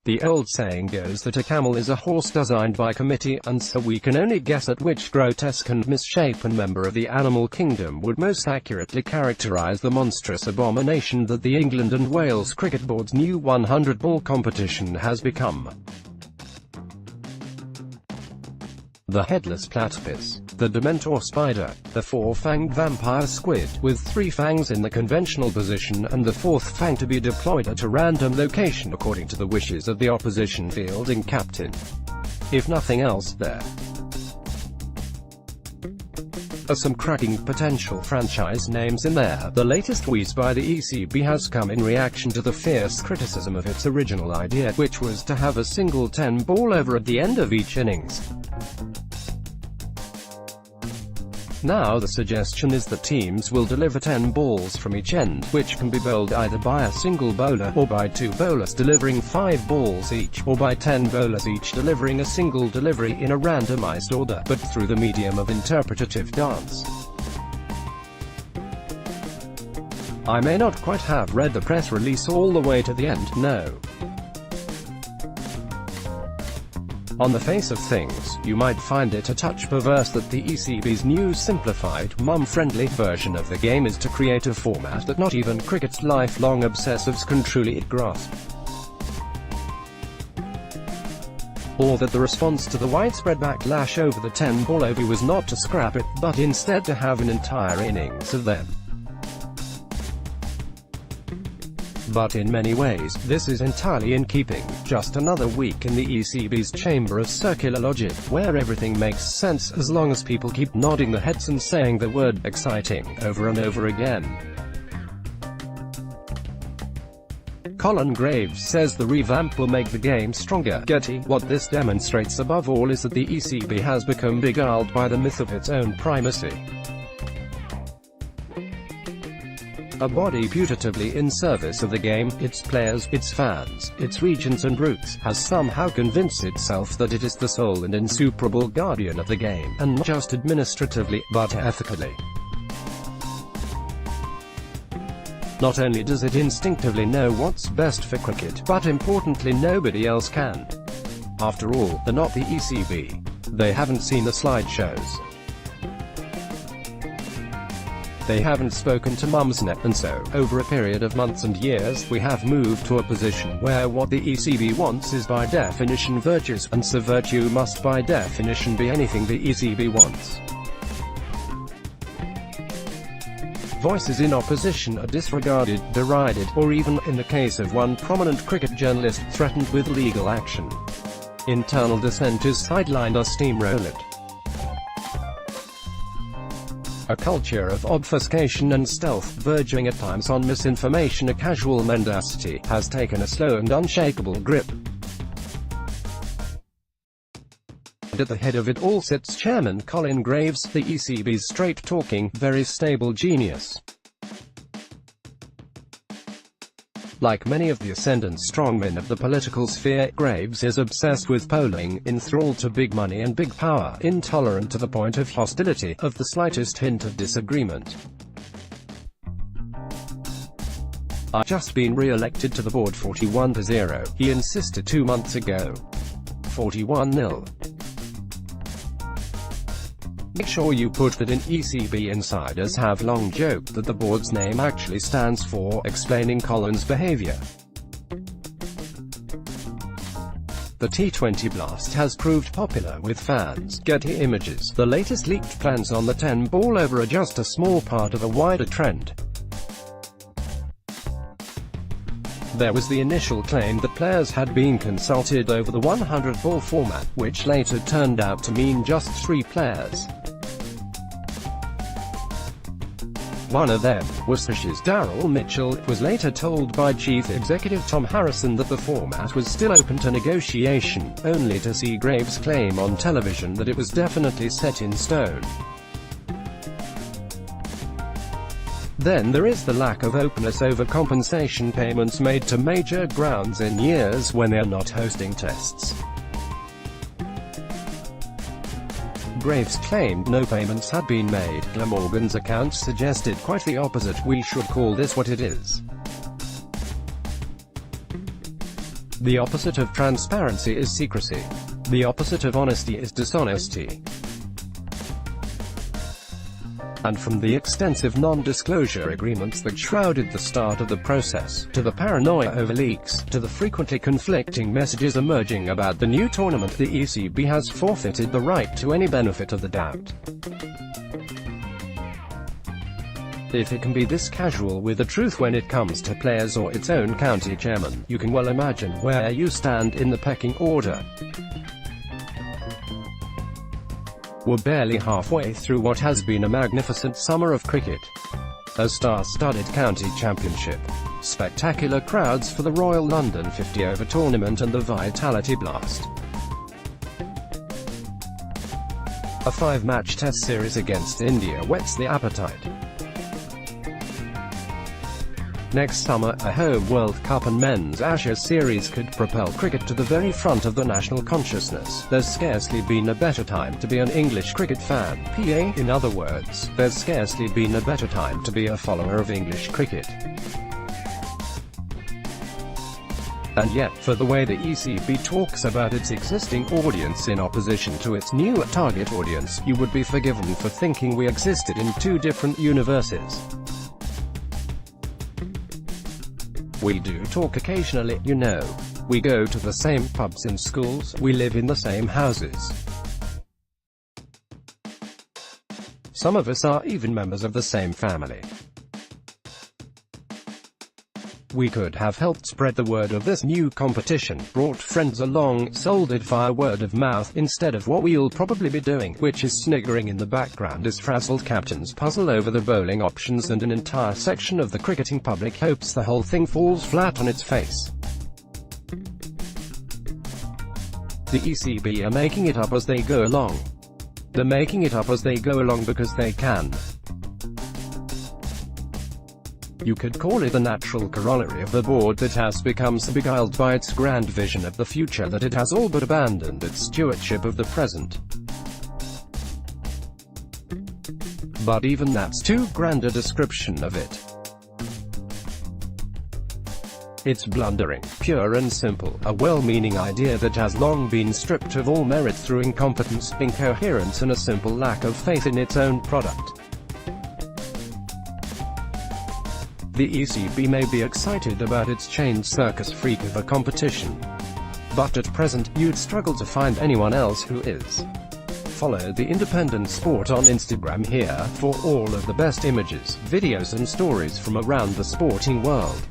The old saying goes that a camel is a horse designed by committee, and so we can only guess at which grotesque and misshapen member of the animal kingdom would most accurately characterize the monstrous abomination that the England and Wales Cricket Board's new 100-ball competition has become. The headless platypus, the Dementor spider, the four-fanged vampire squid, with 3 fangs in the conventional position and the 4th fang to be deployed at a random location according to the wishes of the opposition fielding captain. If nothing else, there are some cracking potential franchise names in there. The latest wheeze by the ECB has come in reaction to the fierce criticism of its original idea, which was to have a single 10-ball over at the end of each innings. Now the suggestion is that teams will deliver 10 balls from each end, which can be bowled either by a single bowler, or by 2 bowlers delivering 5 balls each, or by 10 bowlers each delivering a single delivery in a randomized order, but through the medium of interpretative dance. I may not quite have read the press release all the way to the end, no. On the face of things, you might find it a touch perverse that the ECB's new simplified, mum-friendly version of the game is to create a format that not even cricket's lifelong obsessives can truly grasp. Or that the response to the widespread backlash over the 10-ball over was not to scrap it, but instead to have an entire innings of them. But in many ways, this is entirely in keeping. Just another week in the ECB's chamber of circular logic, where everything makes sense as long as people keep nodding their heads and saying the word exciting over and over again. Colin Graves says the revamp will make the game stronger. Getty, what this demonstrates above all is that the ECB has become beguiled by the myth of its own primacy. A body putatively in service of the game, its players, its fans, its regions and roots, has somehow convinced itself that it is the sole and insuperable guardian of the game, and not just administratively, but ethically. Not only does it instinctively know what's best for cricket, but importantly nobody else can. After all, they're not the ECB. They haven't seen the slideshows. They haven't spoken to Mumsnet, and so, over a period of months and years, we have moved to a position where what the ECB wants is by definition virtues, and so virtue must by definition be anything the ECB wants. Voices in opposition are disregarded, derided, or even, in the case of one prominent cricket journalist, threatened with legal action. Internal dissent is sidelined or steamrolled. A culture of obfuscation and stealth, verging at times on misinformation, a casual mendacity, has taken a slow and unshakable grip. And at the head of it all sits Chairman Colin Graves, the ECB's straight-talking, very stable genius. Like many of the ascendant strongmen of the political sphere, Graves is obsessed with polling, enthralled to big money and big power, intolerant to the point of hostility, of the slightest hint of disagreement. "I've just been re-elected to the board 41-0, he insisted 2 months ago. 41-0. Make sure you put that in. ECB insiders have long joked that the board's name actually stands for, explaining Colin's behavior. The T20 blast has proved popular with fans. Getty Images. The latest leaked plans on the 10-ball over are just a small part of a wider trend. There was the initial claim that players had been consulted over the 100-ball format, which later turned out to mean just 3 players. One of them, Worcestershire's Daryl Mitchell, was later told by Chief Executive Tom Harrison that the format was still open to negotiation, only to see Graves claim on television that it was definitely set in stone. Then there is the lack of openness over compensation payments made to major grounds in years when they are not hosting tests. Graves claimed no payments had been made. Glamorgan's account suggested quite the opposite. "We should call this what it is. The opposite of transparency is secrecy. The opposite of honesty is dishonesty. And from the extensive non-disclosure agreements that shrouded the start of the process, to the paranoia over leaks, to the frequently conflicting messages emerging about the new tournament, the ECB has forfeited the right to any benefit of the doubt. If it can be this casual with the truth when it comes to players or its own county chairman, you can well imagine where you stand in the pecking order. We're barely halfway through what has been a magnificent summer of cricket. A star-studded county championship, spectacular crowds for the Royal London 50 over tournament and the Vitality Blast. A 5-match test series against India whets the appetite. Next summer, a home World Cup and men's Ashes series could propel cricket to the very front of the national consciousness. There's scarcely been a better time to be an English cricket fan. PA, in other words, there's scarcely been a better time to be a follower of English cricket. And yet, for the way the ECB talks about its existing audience in opposition to its new target audience, you would be forgiven for thinking we existed in two different universes. We do talk occasionally, you know. We go to the same pubs and schools, we live in the same houses. Some of us are even members of the same family. We could have helped spread the word of this new competition, brought friends along, sold it via word of mouth, instead of what we'll probably be doing, which is sniggering in the background as frazzled captains puzzle over the bowling options and an entire section of the cricketing public hopes the whole thing falls flat on its face. The ECB are making it up as they go along. They're making it up as they go along because they can. You could call it the natural corollary of the board that has become so beguiled by its grand vision of the future that it has all but abandoned its stewardship of the present. But even that's too grand a description of it. It's blundering, pure and simple, a well-meaning idea that has long been stripped of all merit through incompetence, incoherence and a simple lack of faith in its own product. The ECB may be excited about its chained circus freak of a competition. But at present, you'd struggle to find anyone else who is. Follow The Independent Sport on Instagram here, for all of the best images, videos and stories from around the sporting world.